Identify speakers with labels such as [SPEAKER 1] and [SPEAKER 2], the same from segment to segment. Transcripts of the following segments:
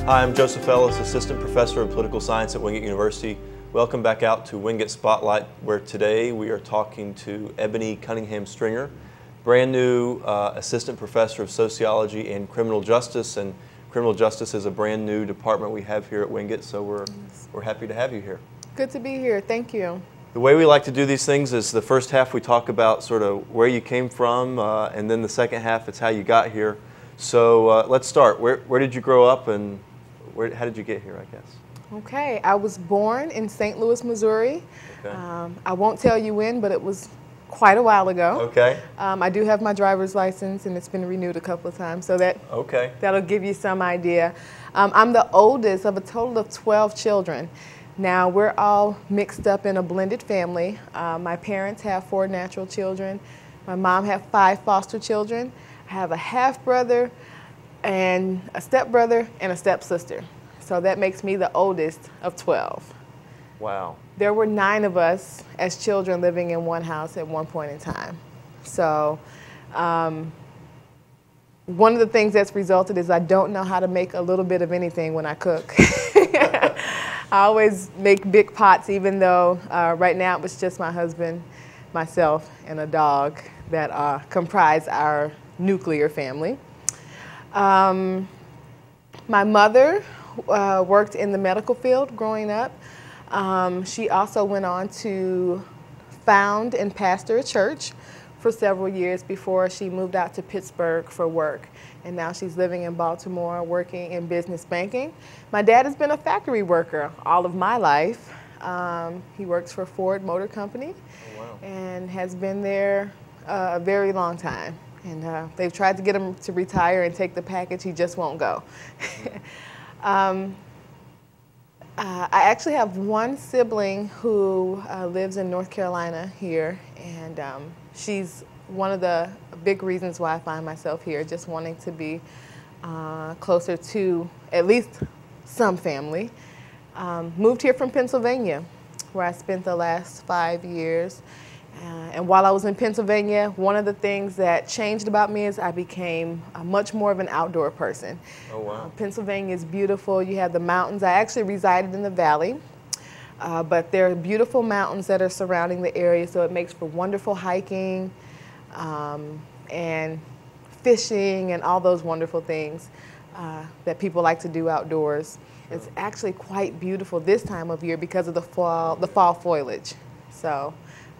[SPEAKER 1] Hi, I'm Joseph Ellis, Assistant Professor of Political Science at Wingate University. Welcome back out to Wingate Spotlight, where today we are talking to Ebonie Cunningham Stringer, brand new Assistant Professor of Sociology and Criminal Justice. And Criminal Justice is a brand new department we have here at Wingate, so we're happy to have you here.
[SPEAKER 2] Good to be here. Thank you.
[SPEAKER 1] The way we like to do these things is the first half we talk about sort of where you came from, and then the second half it's how you got here. So let's start. Where did you grow up, and how did you get here, I guess?
[SPEAKER 2] Okay, I was born in St. Louis, Missouri.
[SPEAKER 1] Okay.
[SPEAKER 2] I won't tell you when, but it was quite a while ago.
[SPEAKER 1] Okay.
[SPEAKER 2] I do have my driver's license, and it's been renewed a couple of times, so that'll give you some idea. I'm the oldest of a total of 12 children. Now, we're all mixed up in a blended family. My parents have 4 natural children. My mom has 5 foster children. I have a half-brother and a stepbrother and a stepsister. So that makes me the oldest of 12.
[SPEAKER 1] Wow.
[SPEAKER 2] There were 9 of us as children living in one house at one point in time. So one of the things that's resulted is I don't know how to make a little bit of anything when I cook. I always make big pots, even though right now it was just my husband, myself, and a dog that comprise our nuclear family. My mother worked in the medical field growing up. She also went on to found and pastor a church for several years before she moved out to Pittsburgh for work. And now she's living in Baltimore, working in business banking. My dad has been a factory worker all of my life. He works for Ford Motor Company.
[SPEAKER 1] Oh, wow. And
[SPEAKER 2] has been there a very long time. And they've tried to get him to retire and take the package. He just won't go. I actually have one sibling who lives in North Carolina here, and she's one of the big reasons why I find myself here, just wanting to be closer to at least some family. Moved here from Pennsylvania, where I spent the last 5 years. And while I was in Pennsylvania, one of the things that changed about me is I became much more of an outdoor person.
[SPEAKER 1] Oh, wow.
[SPEAKER 2] Pennsylvania is beautiful. You have the mountains. I actually resided in the valley, but there are beautiful mountains that are surrounding the area, so it makes for wonderful hiking and fishing and all those wonderful things that people like to do outdoors. It's actually quite beautiful this time of year because of the fall foliage. So.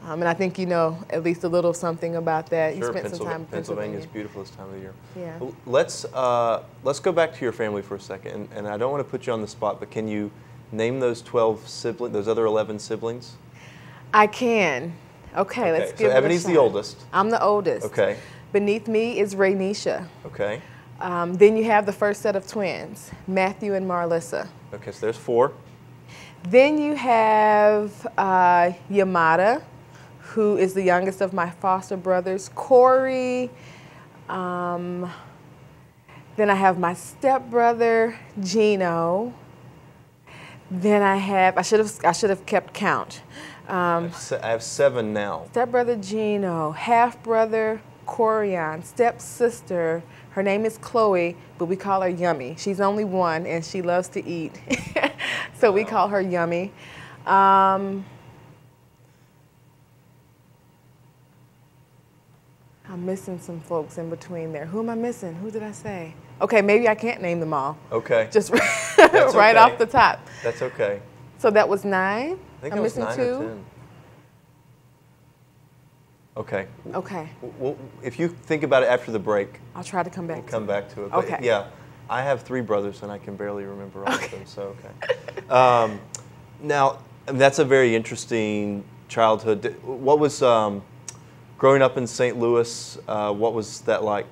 [SPEAKER 2] And I think you know at least a little something about that.
[SPEAKER 1] Sure,
[SPEAKER 2] you spent some time in
[SPEAKER 1] Pennsylvania is beautiful this time of the year.
[SPEAKER 2] Yeah.
[SPEAKER 1] Well, let's go back to your family for a second, and I don't want to put you on the spot, but can you name those 12 siblings, those other 11 siblings?
[SPEAKER 2] I can. Okay, let's give it a shot.
[SPEAKER 1] So Ebonie's the oldest.
[SPEAKER 2] I'm the oldest.
[SPEAKER 1] Okay.
[SPEAKER 2] Beneath me is Raynisha.
[SPEAKER 1] Okay.
[SPEAKER 2] Then you have the first set of twins, Matthew and Marlissa.
[SPEAKER 1] Okay, so there's 4.
[SPEAKER 2] Then you have Yamada, who is the youngest of my foster brothers, Corey. Then I have my stepbrother, Gino. Then I should have kept count.
[SPEAKER 1] I have 7 now.
[SPEAKER 2] Stepbrother Gino, half-brother Corian, stepsister, her name is Chloe, but we call her Yummy. She's only 1 and she loves to eat. So we call her Yummy. I'm missing some folks in between there. Who am I missing? Who did I say? Okay, maybe I can't name them all.
[SPEAKER 1] Okay.
[SPEAKER 2] Just right off the top.
[SPEAKER 1] That's okay.
[SPEAKER 2] So that was 9.
[SPEAKER 1] I think
[SPEAKER 2] I'm
[SPEAKER 1] it was
[SPEAKER 2] missing
[SPEAKER 1] 9
[SPEAKER 2] 2.
[SPEAKER 1] or 10. Okay.
[SPEAKER 2] Okay.
[SPEAKER 1] Well, if you think about it after the break,
[SPEAKER 2] I'll try to come back
[SPEAKER 1] we'll come back to it.
[SPEAKER 2] Okay.
[SPEAKER 1] But yeah, I have 3 brothers and I can barely remember all of them, so okay. Now, that's a very interesting childhood. What was, growing up in St. Louis, what was that like?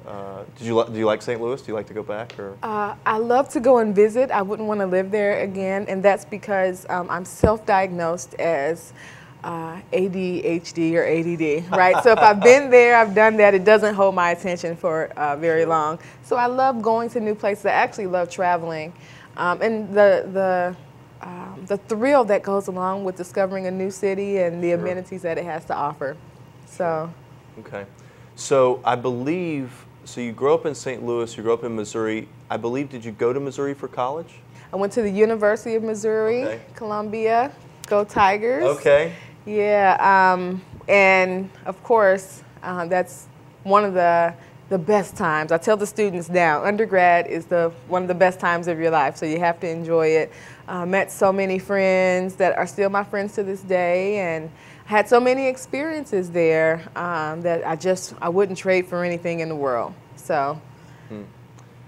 [SPEAKER 1] Do you like St. Louis? Do you like to go back? Or?
[SPEAKER 2] I love to go and visit. I wouldn't want to live there again, and that's because I'm self-diagnosed as ADHD or ADD, right? So if I've been there, I've done that, it doesn't hold my attention for very long. So I love going to new places. I actually love traveling. And the thrill that goes along with discovering a new city and the amenities that it has to offer. So.
[SPEAKER 1] Okay. So I believe So you grew up in St. Louis, you grew up in Missouri. I believe, did you go to Missouri for college?
[SPEAKER 2] I went to the University of Missouri,
[SPEAKER 1] Okay.
[SPEAKER 2] Columbia. Go Tigers.
[SPEAKER 1] Okay.
[SPEAKER 2] Yeah, and of course, that's one of the best times. I tell the students now, undergrad is one of the best times of your life, so you have to enjoy it. Met so many friends that are still my friends to this day, and had so many experiences there that I wouldn't trade for anything in the world. So.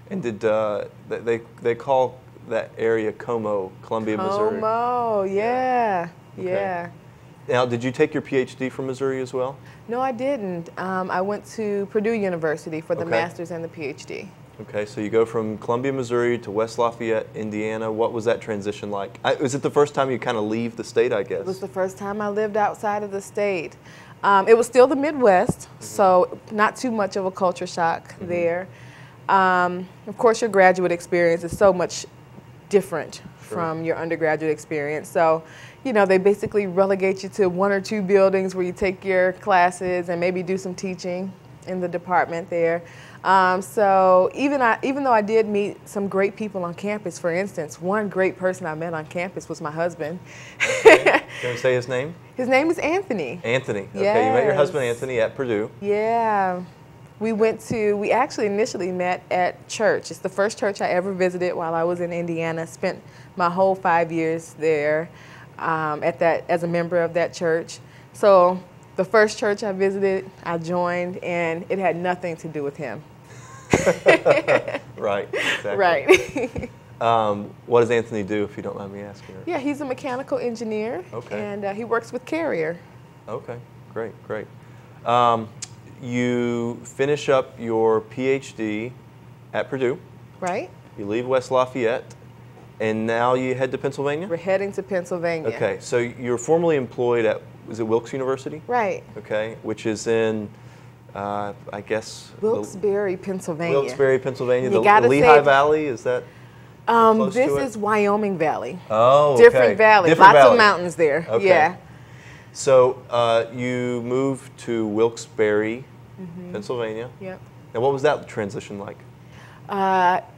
[SPEAKER 1] And did they call that area Como, Columbia, Missouri?
[SPEAKER 2] Como, yeah,
[SPEAKER 1] Okay.
[SPEAKER 2] yeah.
[SPEAKER 1] Now, did you take your PhD from Missouri as well?
[SPEAKER 2] No, I didn't. I went to Purdue University for the
[SPEAKER 1] Okay.
[SPEAKER 2] master's and the PhD.
[SPEAKER 1] Okay, so you go from Columbia, Missouri to West Lafayette, Indiana. What was that transition like? Was it the first time you kind of leave the state, I guess?
[SPEAKER 2] It was the first time I lived outside of the state. It was still the Midwest, so not too much of a culture shock there. Of course, your graduate experience is so much different from your undergraduate experience. So, you know, they basically relegate you to 1 or 2 buildings where you take your classes and maybe do some teaching in the department there. So even though I did meet some great people on campus, for instance, one great person I met on campus was my husband.
[SPEAKER 1] Okay. Can you say his name?
[SPEAKER 2] His name is Anthony.
[SPEAKER 1] Anthony. Okay,
[SPEAKER 2] Yes.
[SPEAKER 1] you met your husband Anthony at Purdue.
[SPEAKER 2] Yeah. We actually initially met at church. It's the first church I ever visited while I was in Indiana. Spent my whole 5 years there as a member of that church. So the first church I visited, I joined, and it had nothing to do with him.
[SPEAKER 1] Right, exactly.
[SPEAKER 2] Right.
[SPEAKER 1] What does Anthony do, if you don't mind me asking?
[SPEAKER 2] Yeah, he's a mechanical engineer, and he works with Carrier.
[SPEAKER 1] Okay, great, great. You finish up your PhD at Purdue.
[SPEAKER 2] Right.
[SPEAKER 1] You leave West Lafayette, and now you head to Pennsylvania?
[SPEAKER 2] We're heading to Pennsylvania.
[SPEAKER 1] Okay, so you're formerly employed at, is it Wilkes University?
[SPEAKER 2] Right.
[SPEAKER 1] Okay, which is in, I guess...
[SPEAKER 2] Wilkes-Barre, Pennsylvania.
[SPEAKER 1] Wilkes-Barre, Pennsylvania.
[SPEAKER 2] You
[SPEAKER 1] The
[SPEAKER 2] gotta
[SPEAKER 1] Lehigh
[SPEAKER 2] say-
[SPEAKER 1] Valley, is that close
[SPEAKER 2] This
[SPEAKER 1] to it?
[SPEAKER 2] is Wyoming Valley.
[SPEAKER 1] Oh, okay.
[SPEAKER 2] Different valley.
[SPEAKER 1] Different
[SPEAKER 2] Lots
[SPEAKER 1] valley.
[SPEAKER 2] of mountains there.
[SPEAKER 1] Okay.
[SPEAKER 2] Yeah.
[SPEAKER 1] So you moved to Wilkes-Barre, Pennsylvania.
[SPEAKER 2] Yep.
[SPEAKER 1] And what was that transition like?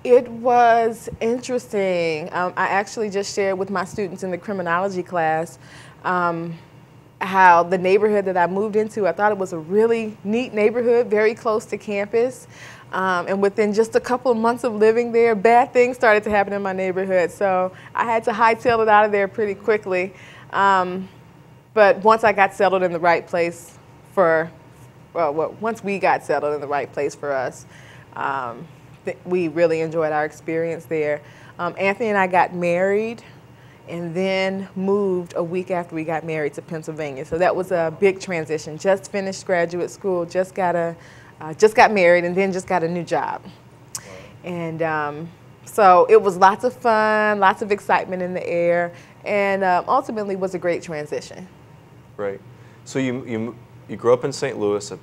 [SPEAKER 2] It was interesting. I actually just shared with my students in the criminology class how the neighborhood that I moved into, I thought it was a really neat neighborhood, very close to campus. And within just a couple of months of living there, bad things started to happen in my neighborhood. So I had to hightail it out of there pretty quickly. But once I got settled in the right place once we got settled in the right place for us, we really enjoyed our experience there. Anthony and I got married and then moved a week after we got married to Pennsylvania. So that was a big transition. Just finished graduate school, just got married, and then just got a new job. And so it was lots of fun, lots of excitement in the air, and ultimately was a great transition.
[SPEAKER 1] Right. So you grew up in St. Louis, a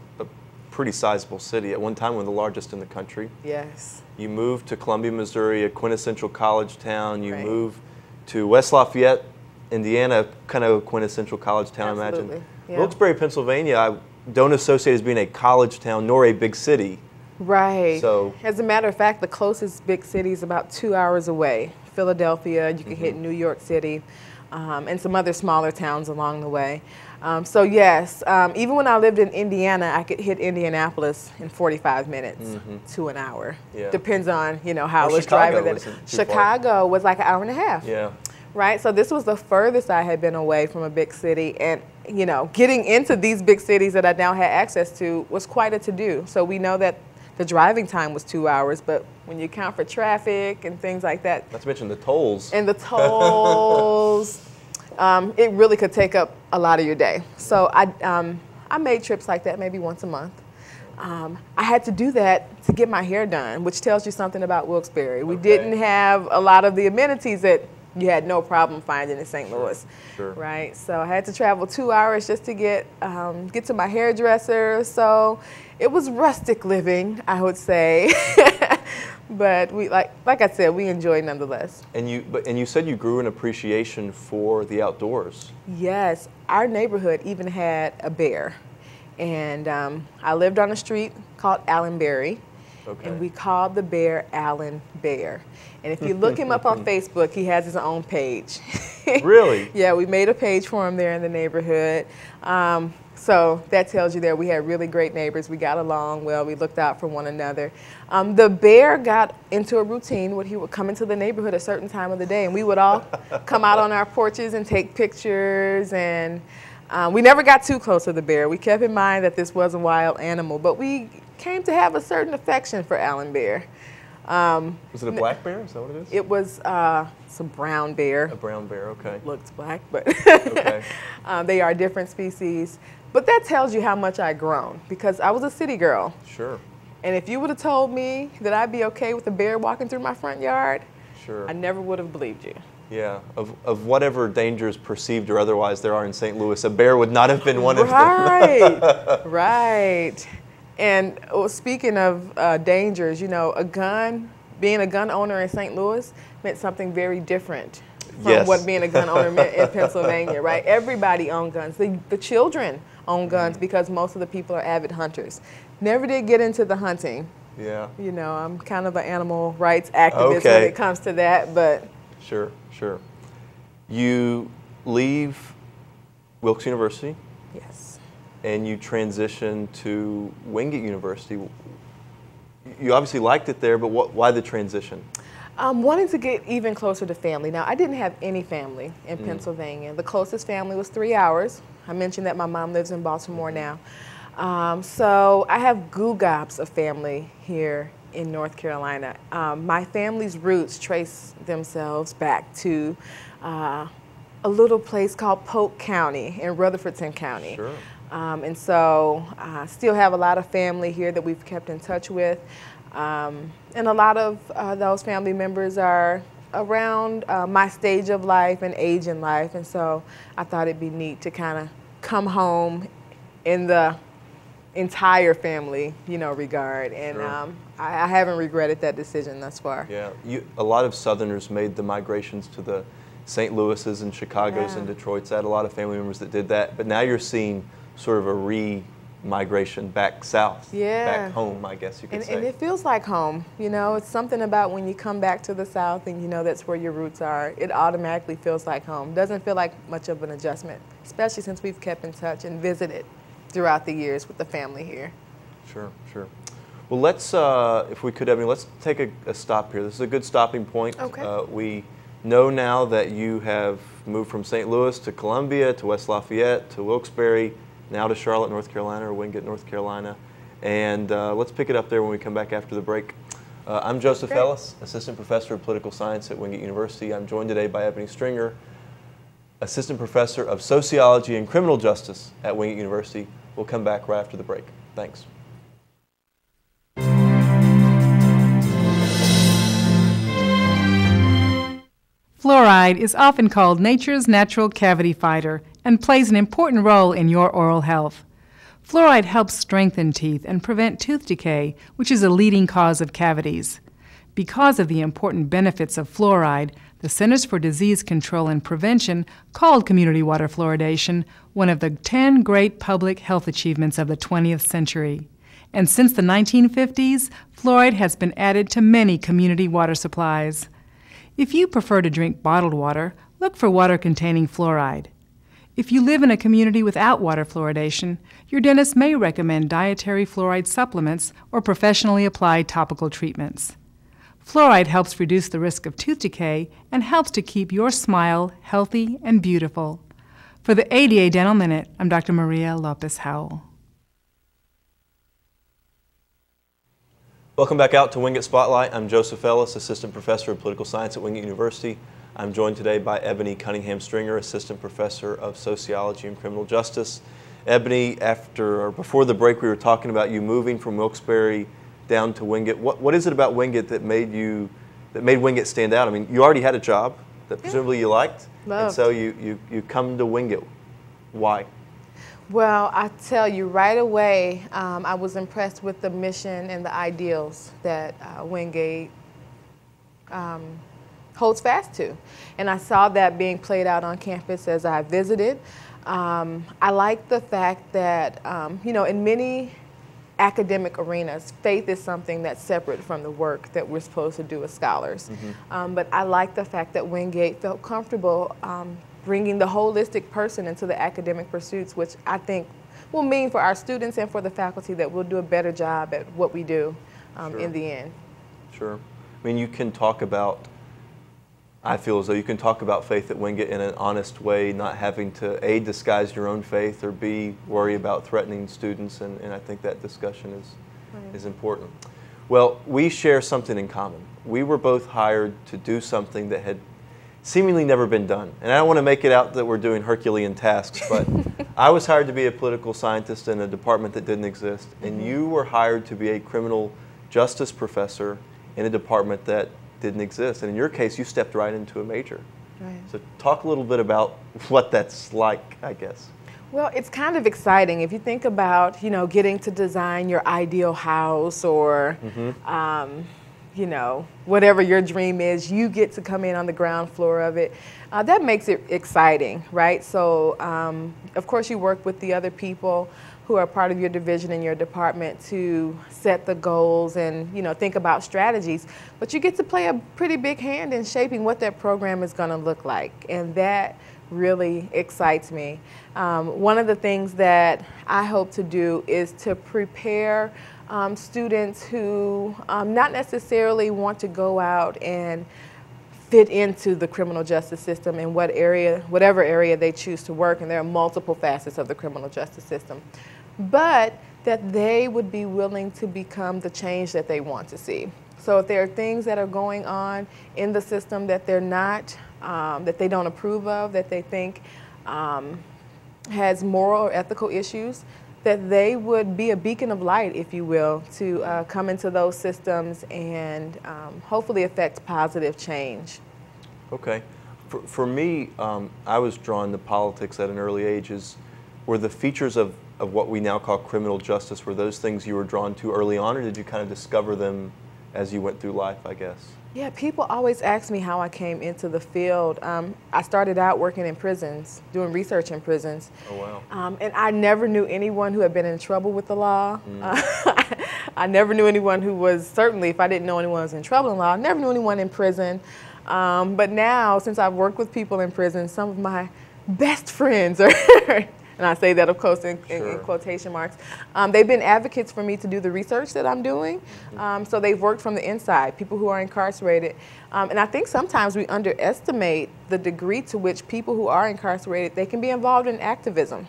[SPEAKER 1] pretty sizable city, at one time one of the largest in the country.
[SPEAKER 2] Yes.
[SPEAKER 1] You moved to Columbia, Missouri, a quintessential college town. You
[SPEAKER 2] Right.
[SPEAKER 1] moved to West Lafayette, Indiana, kind of a quintessential college town, I
[SPEAKER 2] Absolutely.
[SPEAKER 1] imagine.
[SPEAKER 2] Yeah.
[SPEAKER 1] Wilkes-Barre, Pennsylvania, I don't associate as being a college town nor a big city.
[SPEAKER 2] Right.
[SPEAKER 1] So,
[SPEAKER 2] as a matter of fact, the closest big city is about 2 hours away. Philadelphia, you can hit New York City, and some other smaller towns along the way. So yes, even when I lived in Indiana, I could hit Indianapolis in 45 minutes to an hour.
[SPEAKER 1] Yeah.
[SPEAKER 2] Depends on, how
[SPEAKER 1] Or
[SPEAKER 2] I was
[SPEAKER 1] Chicago
[SPEAKER 2] driving.
[SPEAKER 1] wasn't too far.
[SPEAKER 2] Chicago was like an hour and a half.
[SPEAKER 1] yeah.
[SPEAKER 2] Right, so this was the furthest I had been away from a big city, and getting into these big cities that I now had access to was quite a to-do. So we know that the driving time was 2 hours, but when you account for traffic and things like that,
[SPEAKER 1] Not to mention the tolls.
[SPEAKER 2] and the tolls, it really could take up a lot of your day. So I made trips like that maybe once a month. I had to do that to get my hair done, which tells you something about Wilkes-Barre. We didn't have a lot of the amenities that you had no problem finding in St. Louis,
[SPEAKER 1] Sure.
[SPEAKER 2] right? So I had to travel 2 hours just to get to my hairdresser. So it was rustic living, I would say, but we like I said, we enjoyed nonetheless.
[SPEAKER 1] And you said you grew an appreciation for the outdoors.
[SPEAKER 2] Yes, our neighborhood even had a bear, and I lived on a street called Allenberry,
[SPEAKER 1] Okay.
[SPEAKER 2] And we called the bear Alan Bear. And if you look him up on Facebook, he has his own page.
[SPEAKER 1] Really?
[SPEAKER 2] Yeah, we made a page for him there in the neighborhood. So that tells you that we had really great neighbors. We got along well. We looked out for one another. The bear got into a routine where he would come into the neighborhood at a certain time of the day, and we would all come out on our porches and take pictures. And we never got too close to the bear. We kept in mind that this was a wild animal, but we came to have a certain affection for Alan Bear.
[SPEAKER 1] Was it a black bear? Is that what it is?
[SPEAKER 2] It was some brown bear.
[SPEAKER 1] A brown bear, okay.
[SPEAKER 2] Looks black, but
[SPEAKER 1] Okay.
[SPEAKER 2] they are different species. But that tells you how much I've grown, because I was a city girl.
[SPEAKER 1] Sure.
[SPEAKER 2] And if you would have told me that I'd be okay with a bear walking through my front yard,
[SPEAKER 1] sure,
[SPEAKER 2] I never would have believed you.
[SPEAKER 1] Yeah, of whatever dangers, perceived or otherwise, there are in St. Louis, a bear would not have been one of them.
[SPEAKER 2] Right, right. And speaking of dangers, you know, being a gun owner in St. Louis meant something very different from
[SPEAKER 1] Yes.
[SPEAKER 2] what being a gun owner meant in Pennsylvania, right? Everybody owned guns. The children own guns because most of the people are avid hunters. Never did get into the hunting.
[SPEAKER 1] Yeah.
[SPEAKER 2] You know, I'm kind of an animal rights activist
[SPEAKER 1] Okay.
[SPEAKER 2] when it comes to that, but.
[SPEAKER 1] Sure, sure. You leave Wilkes University
[SPEAKER 2] Yes.
[SPEAKER 1] and you transition to Wingate University. You obviously liked it there, but why the transition?
[SPEAKER 2] Wanting to get even closer to family. Now, I didn't have any family in Pennsylvania. The closest family was 3 hours. I mentioned that my mom lives in Baltimore now. So I have goo gobs of family here in North Carolina. My family's roots trace themselves back to a little place called Polk County in Rutherfordton County.
[SPEAKER 1] Sure.
[SPEAKER 2] And so I still have a lot of family here that we've kept in touch with. And a lot of those family members are around my stage of life and age in life. And so I thought it'd be neat to kind of come home in the entire family, you know, regard. And
[SPEAKER 1] Sure.
[SPEAKER 2] I haven't regretted that decision thus far.
[SPEAKER 1] Yeah, a lot of Southerners made the migrations to the St. Louis's and Chicago's and Detroit's. I had a lot of family members that did that, but now you're seeing sort of a re-migration back south, back home, I guess you could say.
[SPEAKER 2] And it feels like home. You know, it's something about when you come back to the South and you know that's where your roots are, it automatically feels like home. Doesn't feel like much of an adjustment, especially since we've kept in touch and visited throughout the years with the family here.
[SPEAKER 1] Sure, sure. Well, let's, if we could, Ebonie, let's take a stop here. This is a good stopping point.
[SPEAKER 2] Okay.
[SPEAKER 1] We know now that you have moved from St. Louis to Columbia, to West Lafayette, to Wilkes-Barre, now to Charlotte, North Carolina, or Wingate, North Carolina. And let's pick it up there when we come back after the break. I'm Joseph Ellis, Assistant Professor of Political Science at Wingate University. I'm joined today by Ebonie Stringer, Assistant Professor of Sociology and Criminal Justice at Wingate University. We'll come back right after the break. Thanks.
[SPEAKER 3] Fluoride is often called nature's natural cavity fighter and plays an important role in your oral health. Fluoride helps strengthen teeth and prevent tooth decay, which is a leading cause of cavities. Because of the important benefits of fluoride, the Centers for Disease Control and Prevention called community water fluoridation one of the 10 great public health achievements of the 20th century. And since the 1950s, fluoride has been added to many community water supplies. If you prefer to drink bottled water, look for water containing fluoride. If you live in a community without water fluoridation, your dentist may recommend dietary fluoride supplements or professionally applied topical treatments. Fluoride helps reduce the risk of tooth decay and helps to keep your smile healthy and beautiful. For the ADA Dental Minute, I'm Dr. Maria Lopez-Howell.
[SPEAKER 1] Welcome back out to Wingate Spotlight. I'm Joseph Ellis, Assistant Professor of Political Science at Wingate University. I'm joined today by Ebonie Cunningham Stringer, Assistant Professor of Sociology and Criminal Justice. Ebonie, before the break, we were talking about you moving from Wilkes-Barre down to Wingate. What is it about Wingate that made Wingate stand out? I mean, you already had a job that presumably you liked, and so you come to Wingate. Why?
[SPEAKER 2] Well, I tell you right away, I was impressed with the mission and the ideals that Wingate holds fast to. And I saw that being played out on campus as I visited. I like the fact that, you know, in many academic arenas. Faith is something that's separate from the work that we're supposed to do as scholars. But I like the fact that Wingate felt comfortable bringing the holistic person into the academic pursuits, which I think will mean for our students and for the faculty that we'll do a better job at what we do in the end.
[SPEAKER 1] Sure. I mean, you can talk about, I feel as though you can talk about faith at Wingate in an honest way, not having to A, disguise your own faith, or B, worry about threatening students, and I think that discussion is important. Well, we share something in common. We were both hired to do something that had seemingly never been done. And I don't want to make it out that we're doing Herculean tasks, but I was hired to be a political scientist in a department that didn't exist, and you were hired to be a criminal justice professor in a department that didn't exist. And in your case, you stepped right into a major.
[SPEAKER 2] Right.
[SPEAKER 1] So talk a little bit about what that's like, I guess.
[SPEAKER 2] Well, it's kind of exciting. If you think about, you know, getting to design your ideal house or, you know, whatever your dream is, you get to come in on the ground floor of it. That makes it exciting, right? So, of course, you work with the other people who are part of your division and your department to set the goals and, you know, think about strategies. But you get to play a pretty big hand in shaping what that program is going to look like. And that really excites me. One of the things that I hope to do is to prepare students who not necessarily want to go out and fit into the criminal justice system in whatever area they choose to work, and there are multiple facets of the criminal justice system, but that they would be willing to become the change that they want to see. So if there are things that are going on in the system that they're not, that they don't approve of, that they think has moral or ethical issues, that they would be a beacon of light, if you will, to come into those systems and hopefully affect positive change.
[SPEAKER 1] Okay. For me, I was drawn to politics at an early age. Were the features of what we now call criminal justice, were those things you were drawn to early on, or did you kind of discover them as you went through life, I guess?
[SPEAKER 2] Yeah, people always ask me how I came into the field. I started out working in prisons, doing research in prisons.
[SPEAKER 1] Oh, wow.
[SPEAKER 2] And I never knew anyone who had been in trouble with the law. I never knew anyone who was, certainly if I didn't know anyone was in trouble in law, I never knew anyone in prison. But now, since I've worked with people in prison, some of my best friends are, and I say that, of course, in quotation marks, they've been advocates for me to do the research that I'm doing. So they've worked from the inside, people who are incarcerated. And I think sometimes we underestimate the degree to which people who are incarcerated, they can be involved in activism.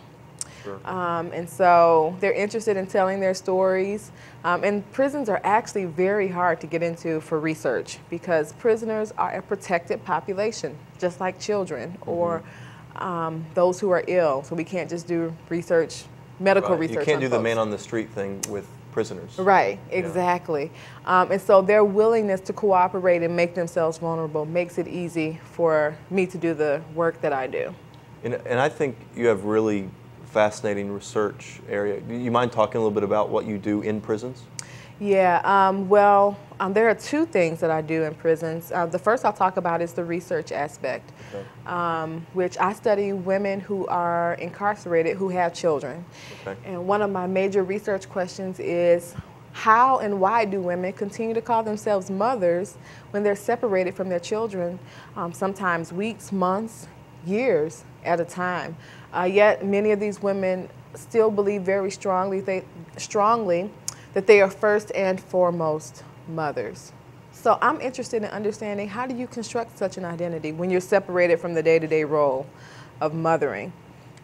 [SPEAKER 1] Sure.
[SPEAKER 2] And so they're interested in telling their stories. And prisons are actually very hard to get into for research because prisoners are a protected population, just like children or those who are ill. So we can't just do research, medical research.
[SPEAKER 1] You can't do
[SPEAKER 2] folks.
[SPEAKER 1] the man on the street thing with prisoners.
[SPEAKER 2] Right, exactly. Yeah. And so their willingness to cooperate and make themselves vulnerable makes it easy for me to do the work that I do.
[SPEAKER 1] And I think you have really fascinating research area. Do you mind talking a little bit about what you do in prisons?
[SPEAKER 2] Yeah, well, there are two things that I do in prisons. The first I'll talk about is the research aspect, which I study women who are incarcerated who have children. And one of my major research questions is how and why do women continue to call themselves mothers when they're separated from their children, sometimes weeks, months, years at a time. Yet many of these women still believe very strongly that they are first and foremost mothers. So I'm interested in understanding, how do you construct such an identity when you're separated from the day-to-day role of mothering?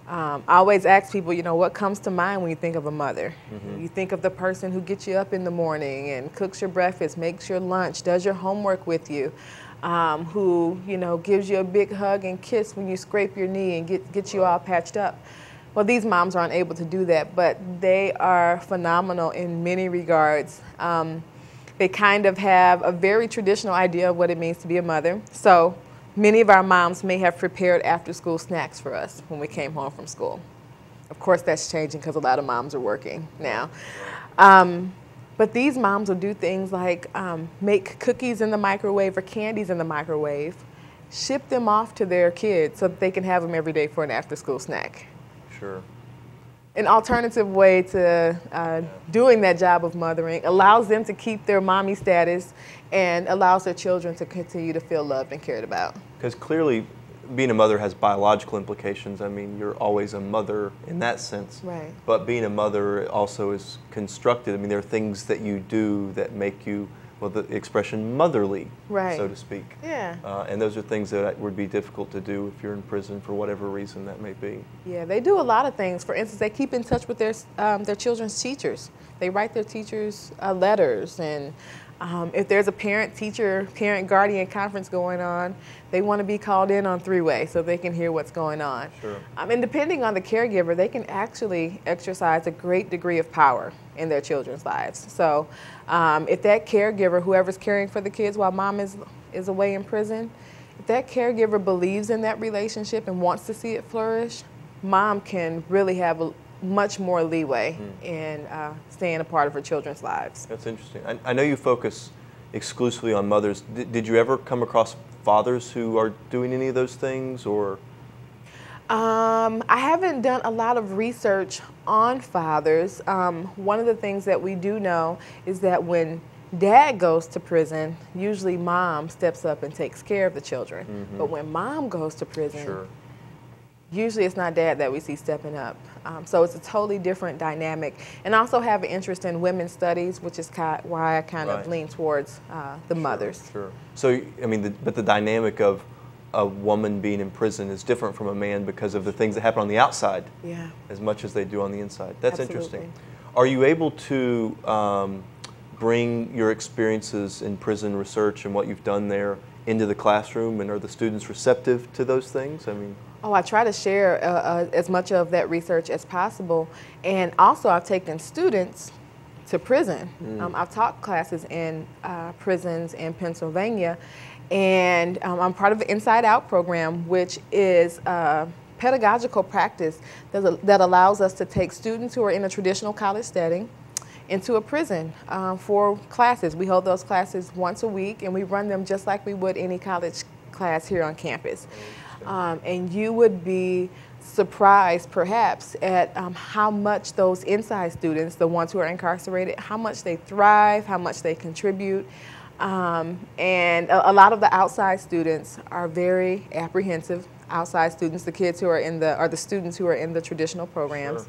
[SPEAKER 2] I always ask people, you know, what comes to mind when you think of a mother? You think of the person who gets you up in the morning and cooks your breakfast, makes your lunch, does your homework with you, who, you know, gives you a big hug and kiss when you scrape your knee and gets you all patched up. Well, these moms aren't able to do that, but they are phenomenal in many regards. They kind of have a very traditional idea of what it means to be a mother. So many of our moms may have prepared after-school snacks for us when we came home from school. Of course, that's changing because a lot of moms are working now. But these moms will do things like make cookies in the microwave or candies in the microwave, ship them off to their kids so that they can have them every day for an after-school snack.
[SPEAKER 1] Sure.
[SPEAKER 2] an alternative way to doing that job of mothering, allows them to keep their mommy status and allows their children to continue to feel loved and cared about.
[SPEAKER 1] Because clearly being a mother has biological implications. I mean, you're always a mother in that sense.
[SPEAKER 2] Right.
[SPEAKER 1] But being a mother also is constructed. I mean, there are things that you do that make you, well, the expression motherly,
[SPEAKER 2] right,
[SPEAKER 1] so to speak.
[SPEAKER 2] Yeah.
[SPEAKER 1] And those are things that would be difficult to do if you're in prison for whatever reason that may be.
[SPEAKER 2] Yeah, they do a lot of things. For instance, they keep in touch with their children's teachers. They write their teachers letters, and if there's a parent-guardian conference going on, they want to be called in on three-way so they can hear what's going on.
[SPEAKER 1] Sure.
[SPEAKER 2] And depending on the caregiver, they can actually exercise a great degree of power in their children's lives. So if that caregiver, whoever's caring for the kids while mom is away in prison, if that caregiver believes in that relationship and wants to see it flourish, mom can really have much more leeway in staying a part of her children's lives.
[SPEAKER 1] That's interesting. I know you focus exclusively on mothers. Did you ever come across fathers who are doing any of those things, or?
[SPEAKER 2] I haven't done a lot of research on fathers. One of the things that we do know is that when dad goes to prison, usually mom steps up and takes care of the children. Mm-hmm. But when mom goes to prison,
[SPEAKER 1] sure,
[SPEAKER 2] usually it's not dad that we see stepping up. So it's a totally different dynamic. And I also have an interest in women's studies, which is why I kind of lean towards the mothers.
[SPEAKER 1] Sure. So, I mean, but the dynamic of a woman being in prison is different from a man because of the things that happen on the outside,
[SPEAKER 2] yeah,
[SPEAKER 1] as much as they do on the inside. That's
[SPEAKER 2] absolutely
[SPEAKER 1] interesting. Are you able to bring your experiences in prison research and what you've done there into the classroom, and are the students receptive to those things? I mean,
[SPEAKER 2] oh, I try to share as much of that research as possible, and also I've taken students to prison. I've taught classes in prisons in Pennsylvania, and I'm part of the Inside Out program, which is a pedagogical practice that allows us to take students who are in a traditional college setting into a prison for classes. We hold those classes once a week, and we run them just like we would any college class here on campus. And you would be surprised, perhaps, at how much those inside students, the ones who are incarcerated, how much they thrive, how much they contribute. And a lot of the outside students are very apprehensive. Outside students, the kids who are the students who are in the traditional programs.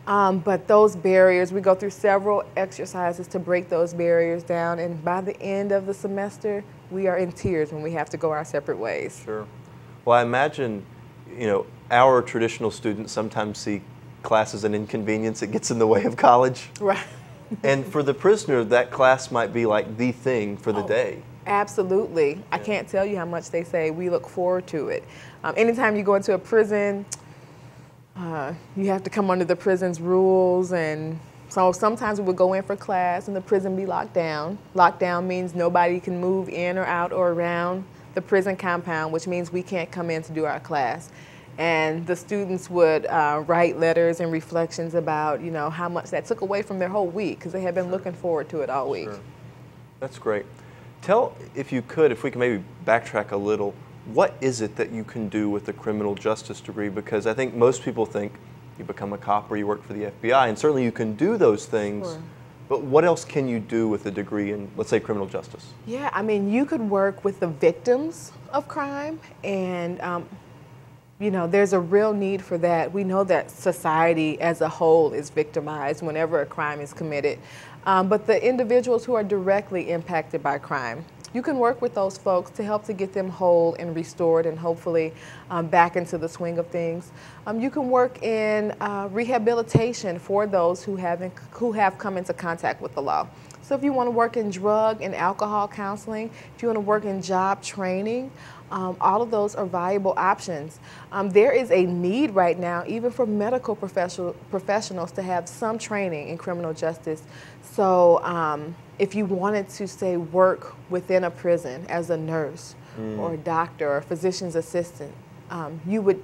[SPEAKER 1] Sure.
[SPEAKER 2] But those barriers, we go through several exercises to break those barriers down, and by the end of the semester, we are in tears when we have to go our separate ways.
[SPEAKER 1] Sure. Well, I imagine, our traditional students sometimes see class as an inconvenience. It gets in the way of college.
[SPEAKER 2] Right.
[SPEAKER 1] And for the prisoner, that class might be like the thing for the day.
[SPEAKER 2] Absolutely. Yeah. I can't tell you how much they say we look forward to it. Anytime you go into a prison, you have to come under the prison's rules, and so sometimes we would go in for class and the prison be locked down. Lockdown means nobody can move in or out or around the prison compound, which means we can't come in to do our class. And the students would write letters and reflections about, how much that took away from their whole week, because they had been looking forward to it all week.
[SPEAKER 1] Sure. That's great. Tell, if you could, if we can maybe backtrack a little, what is it that you can do with a criminal justice degree? Because I think most people think you become a cop or you work for the FBI, and certainly you can do those things, sure, but what else can you do with a degree in, let's say, criminal justice? Yeah,
[SPEAKER 2] I mean, you could work with the victims of crime, and there's a real need for that. We know that society as a whole is victimized whenever a crime is committed, but the individuals who are directly impacted by crime, you can work with those folks to help to get them whole and restored and hopefully back into the swing of things. You can work in rehabilitation for those who have come into contact with the law. So if you want to work in drug and alcohol counseling, if you want to work in job training, all of those are viable options. There is a need right now, even for medical professionals, to have some training in criminal justice. So if you wanted to, say, work within a prison as a nurse or a doctor or a physician's assistant, you would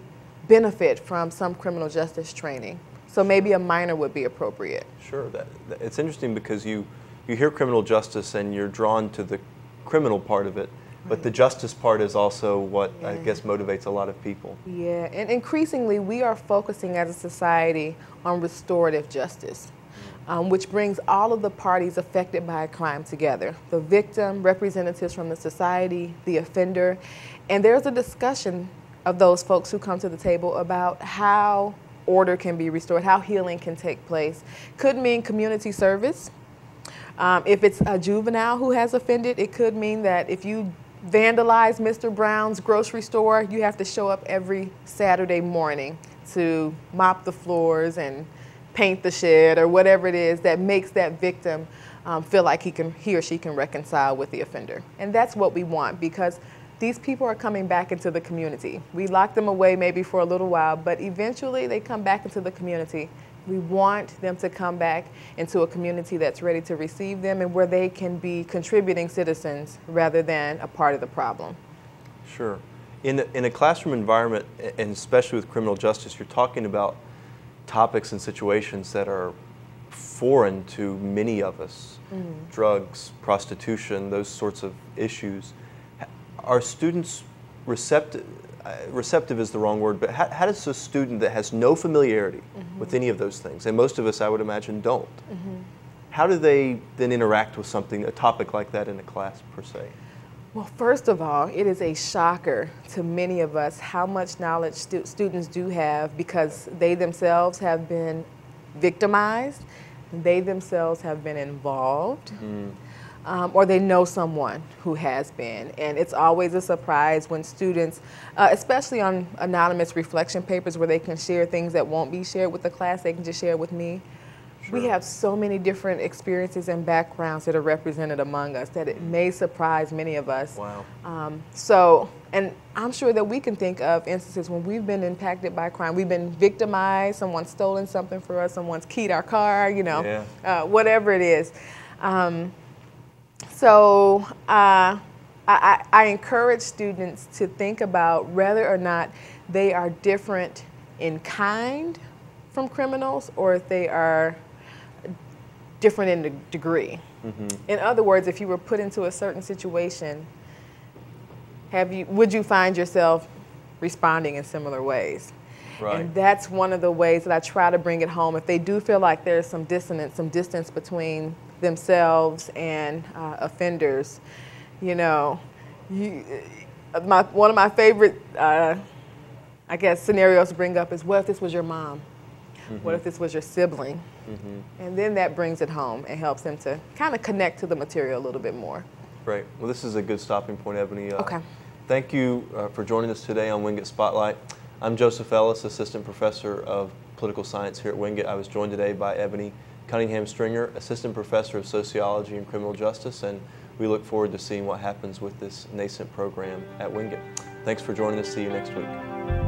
[SPEAKER 2] benefit from some criminal justice training. So maybe a minor would be appropriate.
[SPEAKER 1] Sure. It's interesting because you hear criminal justice and you're drawn to the criminal part of it, But the justice part is also what I guess motivates a lot of people.
[SPEAKER 2] Yeah, and increasingly we are focusing as a society on restorative justice, which brings all of the parties affected by a crime together. The victim, representatives from the society, the offender, and there's a discussion of those folks who come to the table about how order can be restored, how healing can take place. Could mean community service. If it's a juvenile who has offended, it could mean that if you vandalize Mr. Brown's grocery store, you have to show up every Saturday morning to mop the floors and paint the shed or whatever it is that makes that victim feel like he or she can reconcile with the offender. And that's what we want, because these people are coming back into the community. We lock them away maybe for a little while, but eventually they come back into the community. We want them to come back into a community that's ready to receive them and where they can be contributing citizens rather than a part of the problem.
[SPEAKER 1] Sure. In a classroom environment, and especially with criminal justice, you're talking about topics and situations that are foreign to many of us. Drugs, prostitution, those sorts of issues. Are students receptive? Receptive is the wrong word, but how does a student that has no familiarity with any of those things, and most of us I would imagine don't, how do they then interact with a topic like that in a class per se?
[SPEAKER 2] Well, first of all, it is a shocker to many of us how much knowledge students do have, because they themselves have been victimized, they themselves have been involved. Or they know someone who has been. And it's always a surprise when students, especially on anonymous reflection papers where they can share things that won't be shared with the class, they can just share with me. Sure. We have so many different experiences and backgrounds that are represented among us that it may surprise many of us.
[SPEAKER 1] Wow.
[SPEAKER 2] And I'm sure that we can think of instances when we've been impacted by crime. We've been victimized, someone's stolen something for us, someone's keyed our car, whatever it is. So I encourage students to think about whether or not they are different in kind from criminals or if they are different in the degree. In other words, if you were put into a certain situation, would you find yourself responding in similar ways?
[SPEAKER 1] Right.
[SPEAKER 2] And that's one of the ways that I try to bring it home. If they do feel like there's some dissonance, some distance between themselves and offenders, one of my favorite, scenarios to bring up is, what if this was your mom? What if this was your sibling? And then that brings it home and helps them to kind of connect to the material a little bit more.
[SPEAKER 1] Great. Well, this is a good stopping point, Ebonie.
[SPEAKER 2] Okay.
[SPEAKER 1] Thank you for joining us today on Wingate Spotlight. I'm Joseph Ellis, Assistant Professor of Political Science here at Wingate. I was joined today by Ebonie Cunningham Stringer, Assistant Professor of Sociology and Criminal Justice, and we look forward to seeing what happens with this nascent program at Wingate. Thanks for joining us. See you next week.